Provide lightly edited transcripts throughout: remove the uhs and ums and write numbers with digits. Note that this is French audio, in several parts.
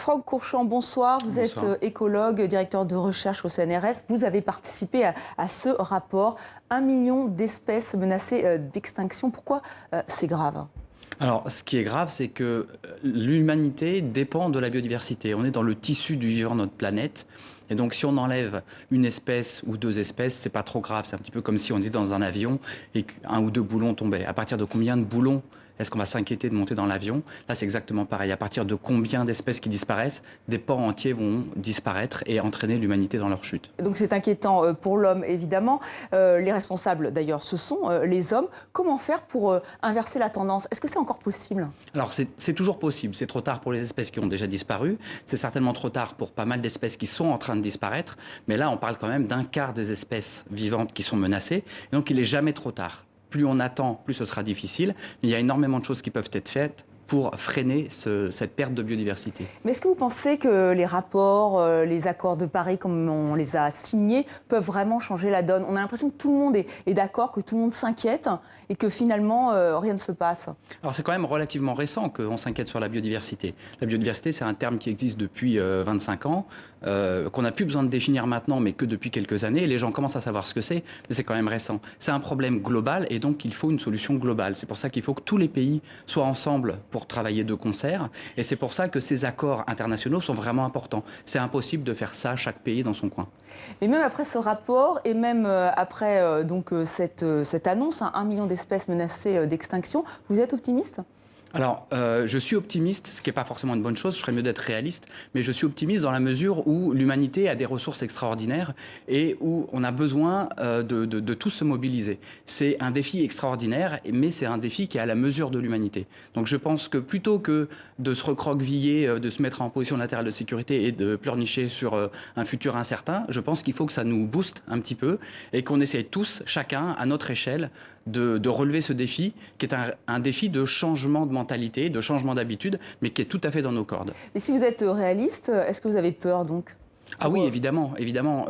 Franck Courchand, bonsoir. Vous êtes écologue, directeur de recherche au CNRS. Vous avez participé à ce rapport. 1 million d'espèces menacées d'extinction. Pourquoi c'est grave ? Alors, ce qui est grave, c'est que l'humanité dépend de la biodiversité. On est dans le tissu du vivant de notre planète. Et donc, si on enlève une espèce ou deux espèces, c'est pas trop grave. C'est un petit peu comme si on était dans un avion et qu'un ou deux boulons tombaient. À partir de combien de boulons est-ce qu'on va s'inquiéter de monter dans l'avion? Là, c'est exactement pareil. À partir de combien d'espèces qui disparaissent, des pans entiers vont disparaître et entraîner l'humanité dans leur chute. Donc c'est inquiétant pour l'homme, évidemment. Les responsables, d'ailleurs, ce sont les hommes. Comment faire pour inverser la tendance? Est-ce que c'est encore possible? Alors, c'est toujours possible. C'est trop tard pour les espèces qui ont déjà disparu. C'est certainement trop tard pour pas mal d'espèces qui sont en train de disparaître. Mais là, on parle quand même d'un quart des espèces vivantes qui sont menacées. Et donc, il n'est jamais trop tard. Plus on attend, plus ce sera difficile. Mais il y a énormément de choses qui peuvent être faites pour freiner cette perte de biodiversité. Mais est-ce que vous pensez que les rapports, les accords de Paris, comme on les a signés, peuvent vraiment changer la donne? On a l'impression que tout le monde est d'accord, que tout le monde s'inquiète et que finalement, rien ne se passe. Alors c'est quand même relativement récent qu'on s'inquiète sur la biodiversité. La biodiversité, c'est un terme qui existe depuis 25 ans, qu'on n'a plus besoin de définir maintenant, mais que depuis quelques années. Et les gens commencent à savoir ce que c'est, mais c'est quand même récent. C'est un problème global et donc il faut une solution globale. C'est pour ça qu'il faut que tous les pays soient ensemble pour travailler de concert. Et c'est pour ça que ces accords internationaux sont vraiment importants. C'est impossible de faire ça, chaque pays dans son coin. Et même après ce rapport, et même après cette annonce, 1 million d'espèces menacées d'extinction, vous êtes optimiste ? Alors, je suis optimiste, ce qui n'est pas forcément une bonne chose, je ferais mieux d'être réaliste, mais je suis optimiste dans la mesure où l'humanité a des ressources extraordinaires et où on a besoin de tous se mobiliser. C'est un défi extraordinaire, mais c'est un défi qui est à la mesure de l'humanité. Donc je pense que plutôt que de se recroqueviller, de se mettre en position latérale de sécurité et de pleurnicher sur un futur incertain, je pense qu'il faut que ça nous booste un petit peu et qu'on essaye tous, chacun, à notre échelle, de relever ce défi, qui est un défi de changement de mentalité, de changement d'habitude, mais qui est tout à fait dans nos cordes. Et si vous êtes réaliste, est-ce que vous avez peur donc ? Ah oui, évidemment, évidemment.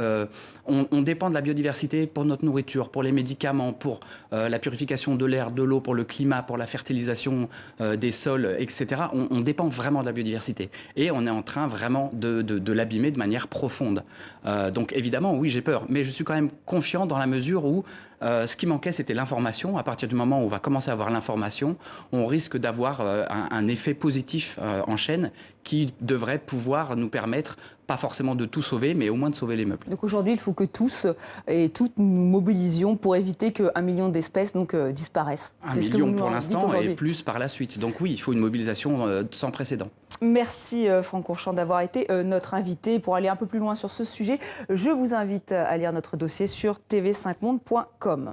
On dépend de la biodiversité pour notre nourriture, pour les médicaments, pour la purification de l'air, de l'eau, pour le climat, pour la fertilisation des sols, etc. On dépend vraiment de la biodiversité. Et on est en train vraiment de l'abîmer de manière profonde. Donc évidemment, oui, j'ai peur. Mais je suis quand même confiant dans la mesure où ce qui manquait, c'était l'information. À partir du moment où on va commencer à avoir l'information, on risque d'avoir un effet positif en chaîne qui devrait pouvoir nous permettre, pas forcément de tout sauver, mais au moins de sauver les meubles. Donc aujourd'hui, il faut que tous et toutes nous mobilisions pour éviter qu'1 million d'espèces disparaissent. 1 million pour l'instant et plus par la suite. Donc oui, il faut une mobilisation sans précédent. Merci Franck Courchand d'avoir été notre invité. Pour aller un peu plus loin sur ce sujet, je vous invite à lire notre dossier sur tv5monde.com.